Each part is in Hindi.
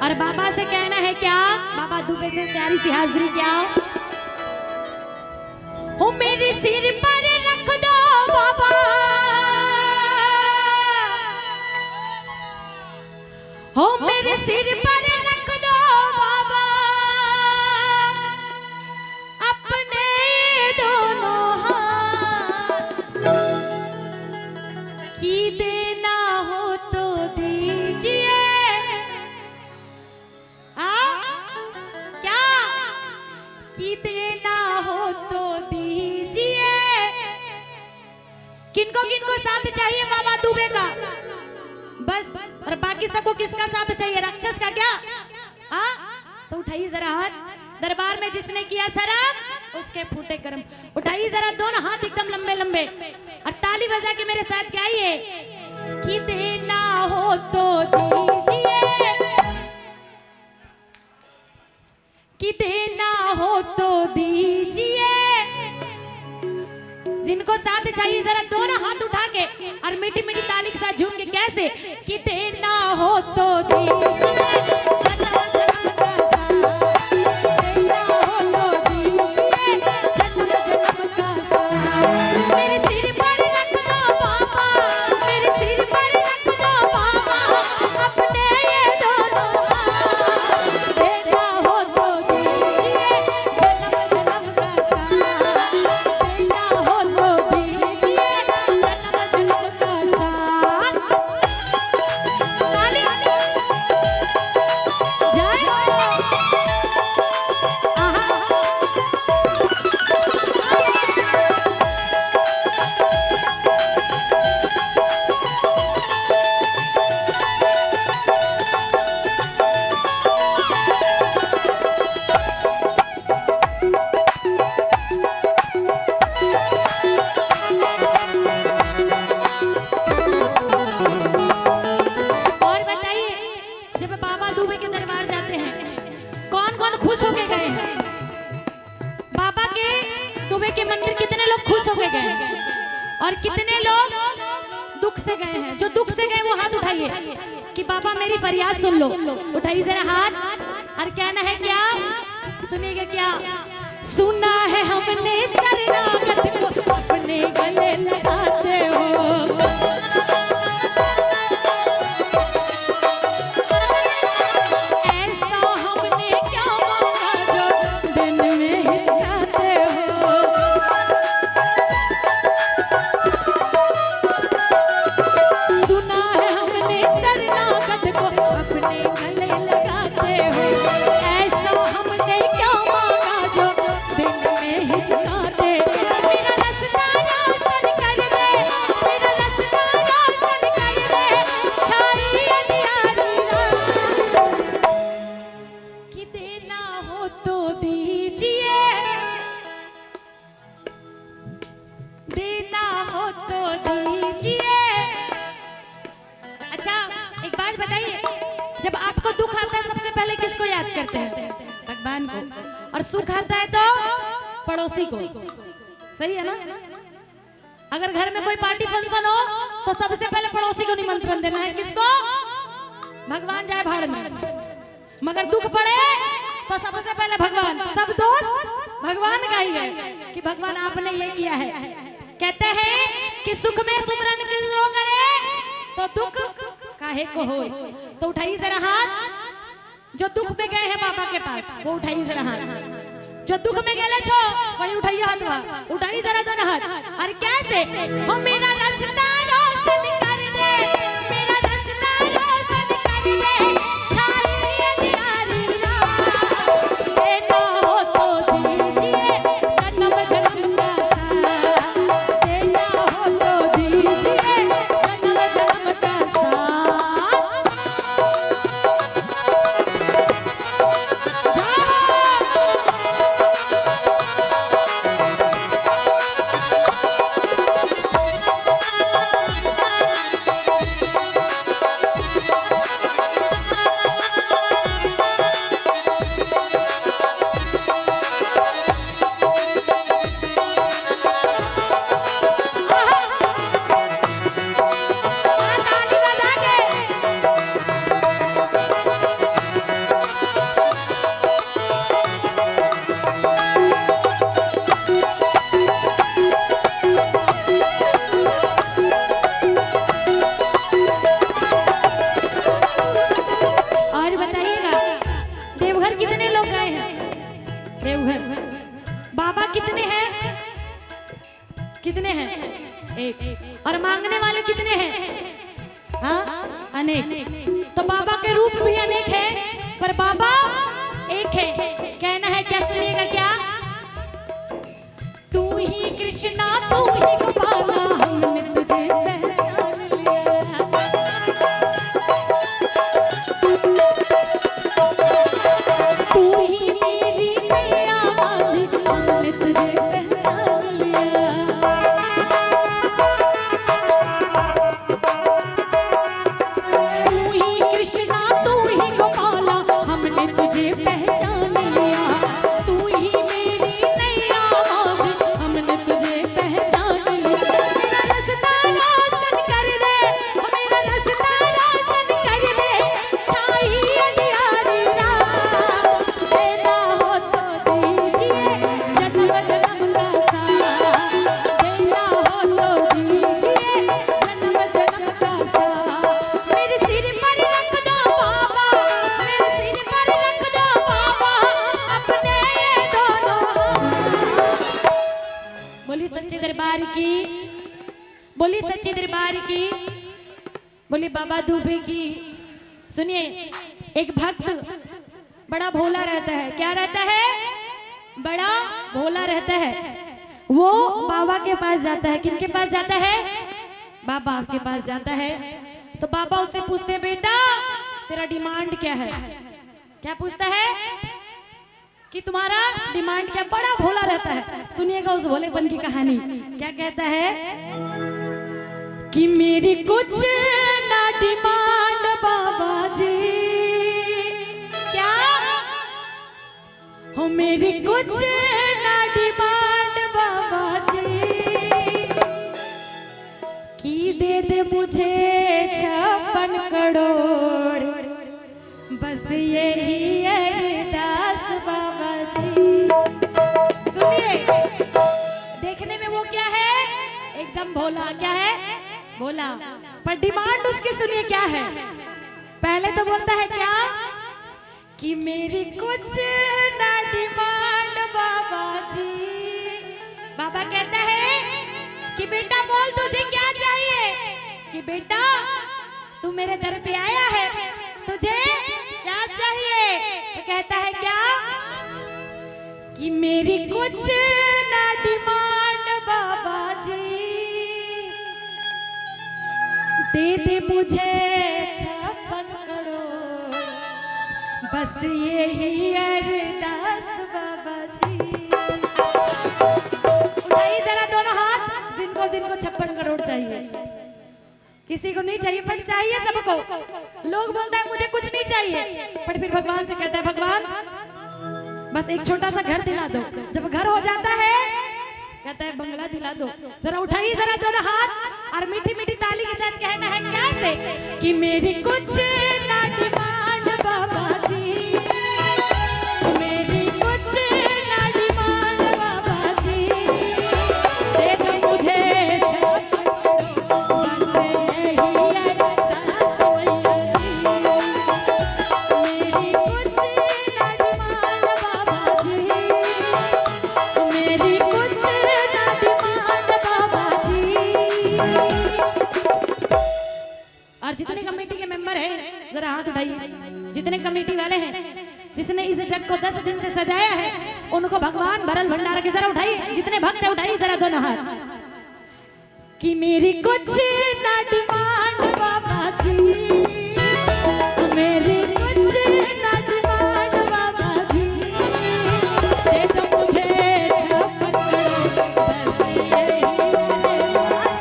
और बाबा से कहना है क्या, बाबा दुबे से प्यारी सी हाजिरी क्या हो, मेरे सिर पर रख दो बाबा, हो मेरे सिर पर रख दो बाबा, अपने दोनों हाथ, की देना हो तो दीजिए। क्या की देना हो तो दीजिए। किनको साथ चाहिए बाबा दुबे का, बस। और बाकी सबको किसका साथ चाहिए, राक्षस का क्या? तो उठाइए जरा हाथ, दरबार में जिसने किया शराब उसके फूटे कर्म। उठाइए जरा दोनों हाथ एकदम लंबे लंबे और ताली बजा के मेरे साथ गाइए, कि देना हो तो दीजिए, कि देना हो तो दीजिए। जिनको साथ चाहिए जरा दोनों हाथ उठा के और मीठी मीठी ताली के साथ झूम के कैसे, कि देना हो तो दीजिए। और कितने लोग दुख से गए हैं, जो दुख से गए वो हाथ उठाइए कि बाबा मेरी फरियाद सुन लो। उठाइए जरा हाथ और कहना है क्या, सुनिएगा क्या, सुना है हमने शरणागत को अपने गले लगाते हो, जब आपको दुख आता है सबसे पहले किसको याद करते हैं? भगवान को। और सुख आता है तो पड़ोसी को। सही है ना? अगर घर में कोई पार्टी फंक्शन हो तो सबसे पहले पड़ोसी को निमंत्रण देना है, किसको? भगवान जाए भाड़ में। मगर दुख पड़े तो सबसे पहले भगवान, सब दोस्त भगवान का ही है कि भगवान आपने ये किया है। कहते हैं कि सुख में सुमरन जो करे तो दुख काहे को हो। तो उठाइए जरा हाथ, जो दुख में गए हैं बाबा के पास वो उठाइए जरा हाथ, जो दुख में गए छो वही उठाइए हाथ, उठाइए जरा दोनों हाथ। और कैसे, हो मेरा रास्ता रोशन कर दे, मेरा रास्ता रोशन कर दे, छाइए दियारी रात, देना हो तो दीजिए जन्म जन्म का साथ, देना हो तो दीजिए जन्म जन्म का साथ। है। बाबा कितने हैं? कितने हैं? एक। और मांगने वाले कितने हैं? हाँ, अनेक। तो बाबा के रूप भी अनेक है, पर बाबा एक है। कहना है क्या? सुनिएगा क्या? तू ही कृष्णा, तू ही गोपाला, हमने तुझे पहचान लिया। तू ही मेरी मैया वाली, हमने तुझे पहचान लिया। तू ही कृष्णा, तू ही गोपाला, हमने तुझे पहचान लिया। तू ही मेरी नैया वाली, हमने तुझे पहचान लिया। मेरा रास्ता रोशन कर दे, मेरा रास्ता रोशन कर दे, छाई अंधियारी रात। देना हो तो दीजिए जन्म जन्म का साथ, देना हो तो दीजिए जन्म जन्म का साथ। मेरे सिर पर रख दो बाबा, मेरे सिर पर रख दो बाबा, अपने ये दोनों हाथ। बोली सच्चे दरबार की, बोली सच्चे दरबार की, बोली बाबा दुबे की। सुनिए, एक भक्त बड़ा भोला रहता है। क्या रहता है? बड़ा भोला रहता है। वो बाबा के पास जाता है। किनके पास जाता है? बाबा के पास जाता है। तो बाबा उससे पूछते हैं, बेटा तेरा डिमांड क्या है? क्या पूछता है? कि तुम्हारा डिमांड क्या? बड़ा भोला रहता है। सुनिएगा उस भोलेपन की कहानी। क्या कहता है? कि मेरी कुछ ना डिमांड बाबा जी। क्या हो? मेरी कुछ ना डिमांड बाबा जी, कि दे दे मुझे 56 करोड़, बस यही अरदास बाबा जी। सुनिए, देखने में वो क्या है? एकदम भोला। क्या है? भोला। पर डिमांड उसकी सुनिए क्या है? पहले तो बोलता है क्या? कि मेरी कुछ ना डिमांड बाबा जी। बाबा कहता है कि बेटा बोल तुझे क्या चाहिए? कि बेटा तू मेरे दर पे आया है, तुझे क्या चाहिए? तो कहता है क्या? कि मेरी कुछ ना डिमांड बाबा जी, दे दे मुझे 56 करोड़, बस यही अरदास बाबा जी। उठाइए जरा दोनों हाथ, जिनको जिनको 56 करोड़ चाहिए। किसी को नहीं चाहिए, पर चाहिए सबको। लोग बोलता है मुझे कुछ नहीं चाहिए, पर फिर भगवान से कहता है भगवान बस एक छोटा सा घर दिला दो। जब घर हो जाता है कहता है बंगला दिला दो। जरा उठाइए जरा दोनों हाथ और मीठी मीठी ताली के साथ कहना है कैसे? कि मेरी कुछ ना डिमांड बाबा जी, मेरी कुछ ना डिमांड बाबा जी, दे दो मुझे 56 बस यही अरदास मैया जी। मेरी कुछ ना डिमांड बाबा जी, मेरी कुछ ना डिमांड बाबा जी। और जितने कमेटी के मेंबर हैं जरा हाथ उठाइए। जितने कमेटी वाले हैं, जिसने इस जग को 10 दिन से सजाया है, उनको भगवान भरल भंडार के जरा उठाइए। जितने भक्त है उठाइए जरा दोनों हाथ। कि मेरी कुछ ना डिमांड बाबा जी, मेरी कुछ ना डिमांड बाबा जी, दे दो मुझे 56 करोड़, बस यही अरदास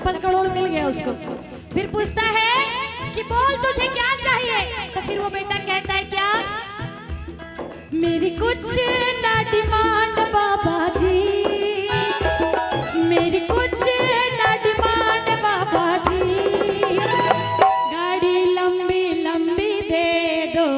56 करोड़ मिल गया उसको। फिर पूछता है कि बोल तुझे क्या चाहिए, तो फिर वो बेटा कहता है क्या, मेरी कुछ ना डिमांड बाबा जी, मेरी कुछ ना डिमांड बाबा जी, गाड़ी लंबी लंबी दे दो,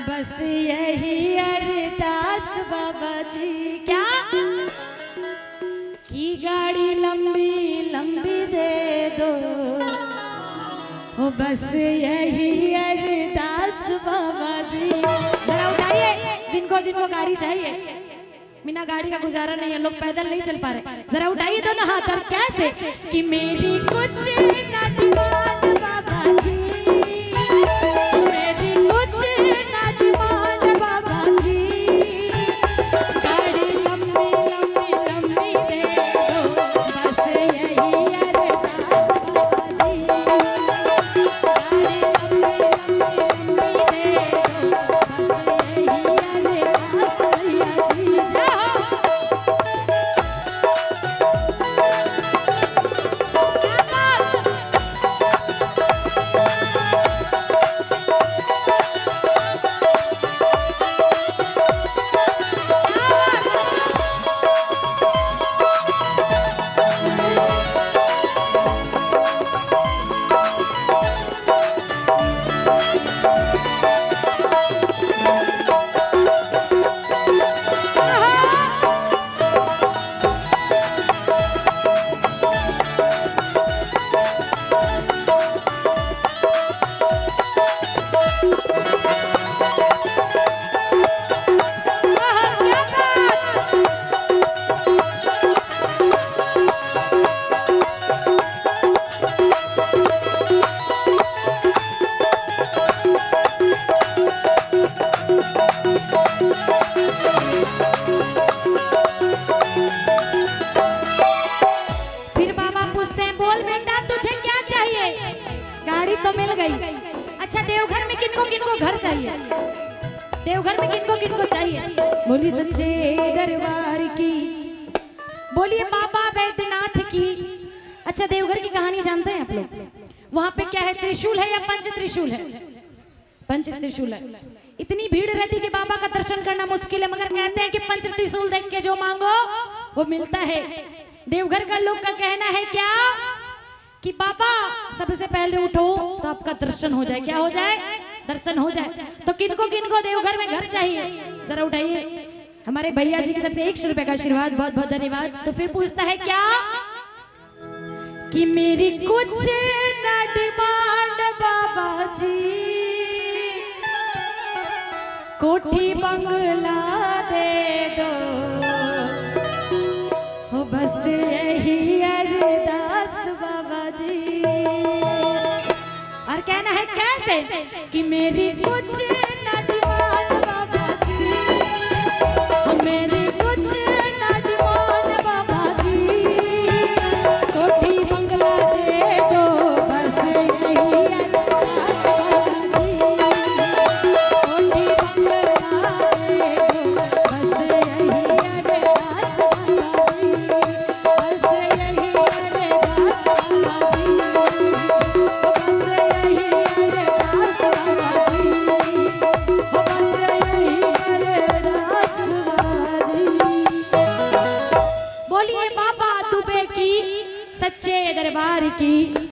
बस यही अरदास बाबा जी। क्या कि गाड़ी लंबी लंबी दे दो, ओ बस यही अरदास बाबा जी। जरा उठाइए जिनको जिनको गाड़ी चाहिए, बिना गाड़ी का गुजारा नहीं है, लोग पैदल नहीं चल पा रहे, जरा उठाइए दोनों हाथ। और कैसे कि मेरी कुछ ना डिमांड बाबा जी, मेरी कुछ ना डिमांड बाबा जी, गाड़ी लंबी लंबी लंबी दे दो, बस यही अरदास बाबा जी, गाड़ी लंबी लंबी लंबी दे दो, बस यही अरदास भैया जी। जाओ तो मिल गई। अच्छा देवघर में किनको किनको घर चाहिए, देवघर में किनको किनको चाहिए, बोलिए सच्चे दरबार की, बोलिए बाबा बैद्यनाथ की। अच्छा देवघर की कहानी जानते हैं आप लोग, वहां पे क्या है, त्रिशूल है या पंच त्रिशूल है, पंच त्रिशूल है। इतनी भीड़ रहती कि बाबा का दर्शन करना मुश्किल है, मगर कहते हैं कि पंच त्रिशूल देख के जो मांगो वो मिलता है। देवघर का लोग का कहना है क्या कि बाबा सबसे पहले उठो तो आपका दर्शन हो जाए, क्या हो जाए, दर्शन हो जाए। तो किनको किनको देवघर में घर चाहिए, जरा उठाइए। हमारे भैया जी की तरफ से 100 रुपए का आशीर्वाद, बहुत बहुत धन्यवाद। तो फिर पूछता है क्या कि मेरी कुछ ना डिमांड बाबा जी, कोठी बंगला दे दो, हो बस यही अरदास बाबा जी। और कहना है कैसे कि मेरी कुछ